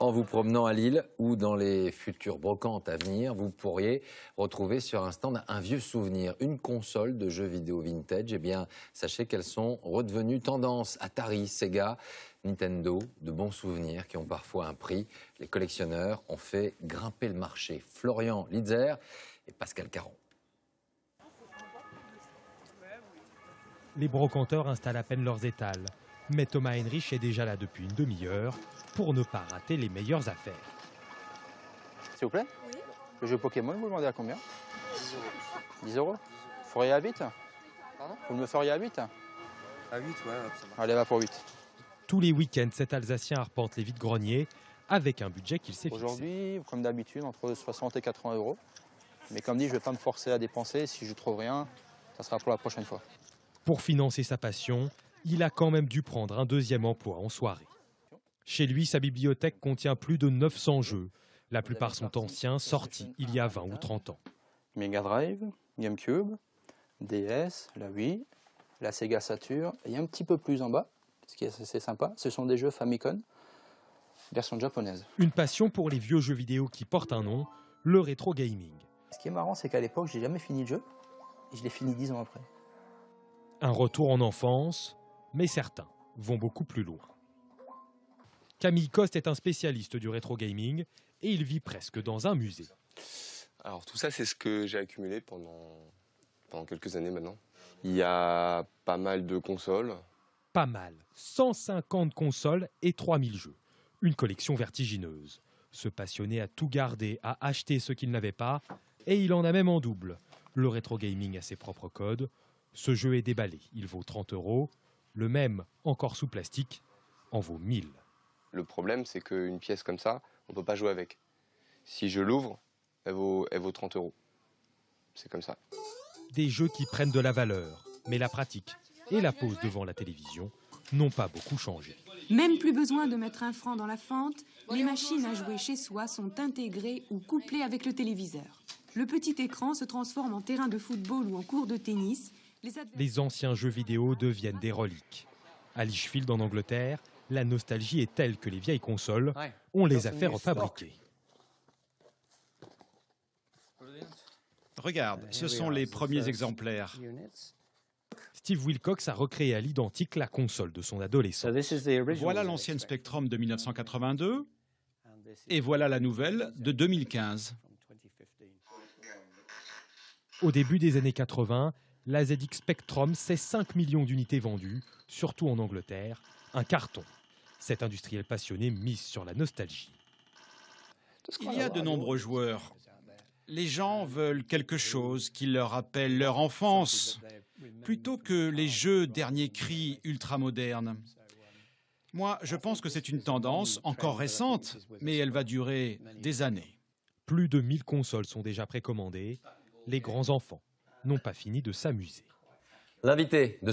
En vous promenant à Lille ou dans les futures brocantes à venir, vous pourriez retrouver sur un stand un vieux souvenir, une console de jeux vidéo vintage. Eh bien, sachez qu'elles sont redevenues tendance. Atari, Sega, Nintendo, de bons souvenirs qui ont parfois un prix. Les collectionneurs ont fait grimper le marché. Florian Litzer et Pascal Caron. Les brocanteurs installent à peine leurs étals. Mais Thomas Heinrich est déjà là depuis une demi-heure pour ne pas rater les meilleures affaires. S'il vous plaît? Oui. Le jeu Pokémon, vous le vendez à combien? 10 euros. Vous feriez à 8? Pardon? Vous me feriez à 8? À 8, ouais, ça marche. Allez, va pour 8. Tous les week-ends, cet Alsacien arpente les vides-greniers avec un budget qu'il s'est fixé. Aujourd'hui, comme d'habitude, entre 60 et 80 euros. Mais comme dit, je ne vais pas me forcer à dépenser. Si je ne trouve rien, ça sera pour la prochaine fois. Pour financer sa passion, il a quand même dû prendre un deuxième emploi en soirée. Chez lui, sa bibliothèque contient plus de 900 jeux. La plupart sont anciens, sortis il y a 20 ou 30 ans. Mega Drive, GameCube, DS, la Wii, la Sega Saturn, et un petit peu plus en bas, ce qui est assez sympa, ce sont des jeux Famicom, version japonaise. Une passion pour les vieux jeux vidéo qui portent un nom, le rétro gaming. Ce qui est marrant, c'est qu'à l'époque, j'ai jamais fini le jeu, et je l'ai fini 10 ans après. Un retour en enfance, mais certains vont beaucoup plus loin. Camille Coste est un spécialiste du rétro gaming et il vit presque dans un musée. Alors tout ça, c'est ce que j'ai accumulé pendant quelques années maintenant. Il y a pas mal de consoles. Pas mal, 150 consoles et 3000 jeux. Une collection vertigineuse. Ce passionné a tout gardé, a acheté ce qu'il n'avait pas, et il en a même en double. Le rétro gaming a ses propres codes. Ce jeu est déballé, il vaut 30 euros. Le même, encore sous plastique, en vaut 1000. Le problème, c'est qu'une pièce comme ça, on ne peut pas jouer avec. Si je l'ouvre, elle vaut 30 euros. C'est comme ça. Des jeux qui prennent de la valeur, mais la pratique et la pose devant la télévision n'ont pas beaucoup changé. Même plus besoin de mettre un franc dans la fente, les machines à jouer chez soi sont intégrées ou couplées avec le téléviseur. Le petit écran se transforme en terrain de football ou en cours de tennis. Les anciens jeux vidéo deviennent des reliques. À Lichfield, en Angleterre, la nostalgie est telle que les vieilles consoles, on les a fait refabriquer. Regarde, ce sont les premiers exemplaires. Steve Wilcox a recréé à l'identique la console de son adolescent. Voilà l'ancienne Spectrum de 1982 et voilà la nouvelle de 2015. Au début des années 80, la ZX Spectrum, c'est 5 millions d'unités vendues, surtout en Angleterre, un carton. Cet industriel passionné mise sur la nostalgie. Il y a de nombreux joueurs. Les gens veulent quelque chose qui leur rappelle leur enfance, plutôt que les jeux dernier cri ultramodernes. Moi, je pense que c'est une tendance encore récente, mais elle va durer des années. Plus de 1000 consoles sont déjà précommandées. Les grands enfants n'ont pas fini de s'amuser. L'invité de